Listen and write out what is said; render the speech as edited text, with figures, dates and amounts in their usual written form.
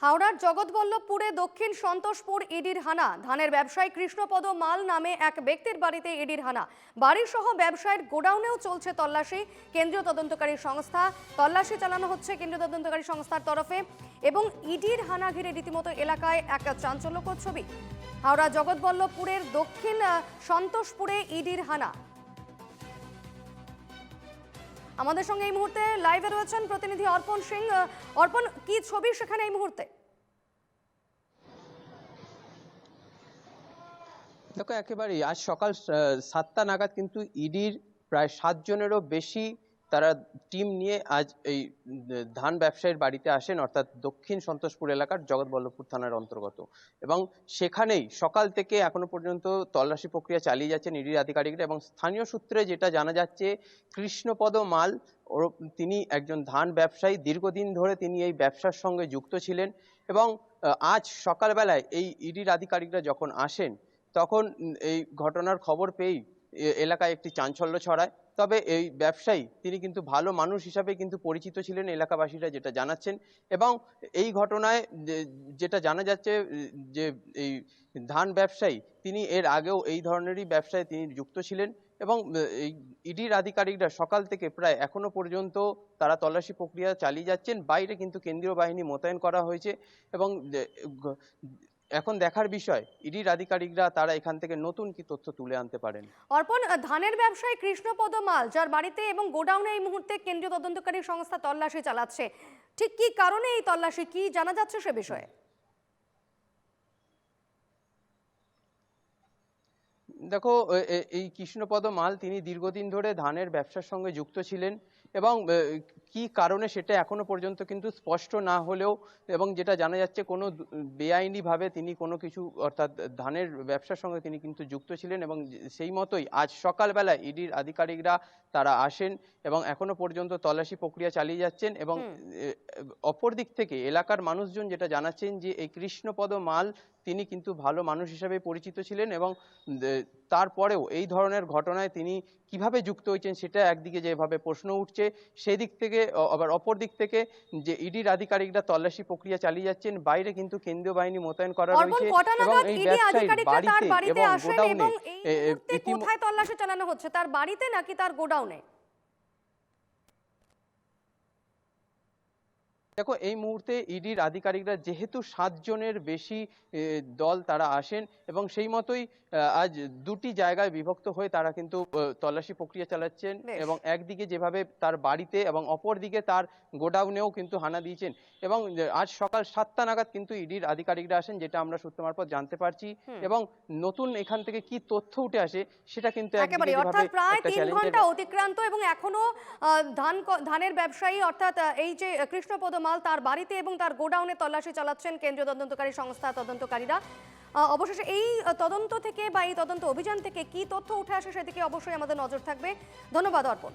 হাওড়ার জগৎবল্লভপুরে দক্ষিণ সন্তোষপুর ইডির হানা। ধানের ব্যবসায়ী কৃষ্ণপদ মাল নামে এক ব্যক্তির বাড়িতে ইডির হানা। বাড়িসহ ব্যবসায়ীর গোডাউনেও চলছে তল্লাশি। কেন্দ্রীয় তদন্তকারী সংস্থা তল্লাশি চালানো হচ্ছে কেন্দ্রীয় তদন্তকারী সংস্থার তরফে। এবং ইডির হানা ঘিরে রীতিমতো এলাকায় এক চাঞ্চল্যকর ছবি। হাওড়া জগৎবল্লভপুরের দক্ষিণ সন্তোষপুরে ইডির হানা। আমাদের সঙ্গে এই মুহূর্তে লাইভে রয়েছেন প্রতিনিধি অর্পণ সিং। অর্পণ, কি ছবি সেখানে এই মুহূর্তে? দেখো, একেবারেই আজ সকাল 7টা নাগাদ কিন্তু ইডির প্রায় 7 জনেরও বেশি তারা টিম নিয়ে আজ এই ধান ব্যবসায়ীর বাড়িতে আসেন, অর্থাৎ দক্ষিণ সন্তোষপুর এলাকার জগৎবল্লভপুর থানার অন্তর্গত। এবং সেখানেই সকাল থেকে এখনো পর্যন্ত তল্লাশি প্রক্রিয়া চালিয়ে যাচ্ছেন ইডির আধিকারিকরা। এবং স্থানীয় সূত্রে যেটা জানা যাচ্ছে, কৃষ্ণপদ মাল তিনি একজন ধান ব্যবসায়ী, দীর্ঘদিন ধরে তিনি এই ব্যবসার সঙ্গে যুক্ত ছিলেন। এবং আজ সকালবেলায় এই ইডির আধিকারিকরা যখন আসেন, তখন এই ঘটনার খবর পেয়েই এলাকায় একটি চাঞ্চল্য ছড়ায়। তবে এই ব্যবসায়ী তিনি কিন্তু ভালো মানুষ হিসাবে কিন্তু পরিচিত ছিলেন, এলাকাবাসীরা যেটা জানাচ্ছেন। এবং এই ঘটনায় যেটা জানা যাচ্ছে যে এই ধান ব্যবসায়ী তিনি এর আগেও এই ধরনেরই ব্যবসায় তিনি যুক্ত ছিলেন। এবং এই ইডির আধিকারিকরা সকাল থেকে প্রায় এখনো পর্যন্ত তারা তল্লাশি প্রক্রিয়া চালিয়ে যাচ্ছেন। বাইরে কিন্তু কেন্দ্রীয় বাহিনী মোতায়েন করা হয়েছে। এবং এখন দেখার বিষয় ইডির আধিকারিকরা তারা এখান থেকে নতুন কি তথ্য তুলে আনতে পারেন। অর্পণ, ধানের ব্যবসায়ী কৃষ্ণপদ মাল যার বাড়িতে এবং গোডাউনে এই মুহূর্তে কেন্দ্রীয় তদন্তকারী সংস্থা তল্লাশি চালাচ্ছে, ঠিক কি কারণে এই তল্লাশি, কি জানা যাচ্ছে সে বিষয়ে? দেখো, এই কৃষ্ণপদ মাল তিনি দীর্ঘদিন ধরে ধানের ব্যবসার সঙ্গে যুক্ত ছিলেন। এবং কি কারণে সেটা এখনো পর্যন্ত কিন্তু স্পষ্ট না হলেও, এবং যেটা জানা যাচ্ছে কোনো বেআইনিভাবে তিনি কোনো কিছু, অর্থাৎ ধানের ব্যবসার সঙ্গে তিনি কিন্তু যুক্ত ছিলেন। এবং সেই মতোই আজ সকালবেলা ইডির আধিকারিকরা তারা আসেন এবং এখনো পর্যন্ত তল্লাশি প্রক্রিয়া চালিয়ে যাচ্ছেন। এবং অপর দিক থেকে এলাকার মানুষজন যেটা জানাচ্ছেন যে এই কৃষ্ণপদ মাল তিনি কিন্তু ভালো মানুষ হিসেবে পরিচিত ছিলেন। এবং তারপরেও এই ধরনের ঘটনায় তিনি কিভাবে যুক্ত হয়েছেন সেটা একদিকে যেভাবে প্রশ্ন উঠছে, সেই দিক থেকে আবার অপর দিক থেকে যে ইডির আধিকারিকরা তল্লাশি প্রক্রিয়া চালিয়ে যাচ্ছেন, বাইরে কিন্তু কেন্দ্রীয় বাহিনী মোতায়েন করা রয়েছে। এবং এই ব্যবসায়ীর বাড়িতে এবং গোডাউনে কোথায় তল্লাশি চালানো হচ্ছে, তার বাড়িতে নাকি তার গোডাউনে? দেখো, এই মুহূর্তে ইডির আধিকারিকরা যেহেতু 7 জনের বেশি দল তারা আসেন, এবং সেই মতোই আজ দুটি জায়গায় বিভক্ত হয়ে তারা কিন্তু তল্লাশি প্রক্রিয়া চালাচ্ছেন। এবং একদিকে যেভাবে তার বাড়িতে এবং অপর দিকে তার গোডাউনেও কিন্তু হানা দিয়েছেন। এবং আজ সকাল 7টা নাগাদ কিন্তু ইডির আধিকারিকরা আসেন, যেটা আমরা সূত্র মারফত জানতে পারছি। এবং নতুন এখান থেকে কি তথ্য উঠে আসে সেটা কিন্তু একেবারে, অর্থাৎ প্রায় 3 ঘন্টা অতিক্রান্ত এবং এখনো ধানের ব্যবসায়ী অর্থাৎ এই যে কৃষ্ণপদ মাল তার বাড়িতে এবং তার গোডাউনে তল্লাশি চালাচ্ছেন কেন্দ্রীয় তদন্তকারী সংস্থা তদন্তকারীরা। অবশেষে এই তদন্ত থেকে বা এই তদন্ত অভিযান থেকে কি তথ্য উঠে আসে সেদিকে অবশ্যই আমাদের নজর থাকবে। ধন্যবাদ অর্পণ।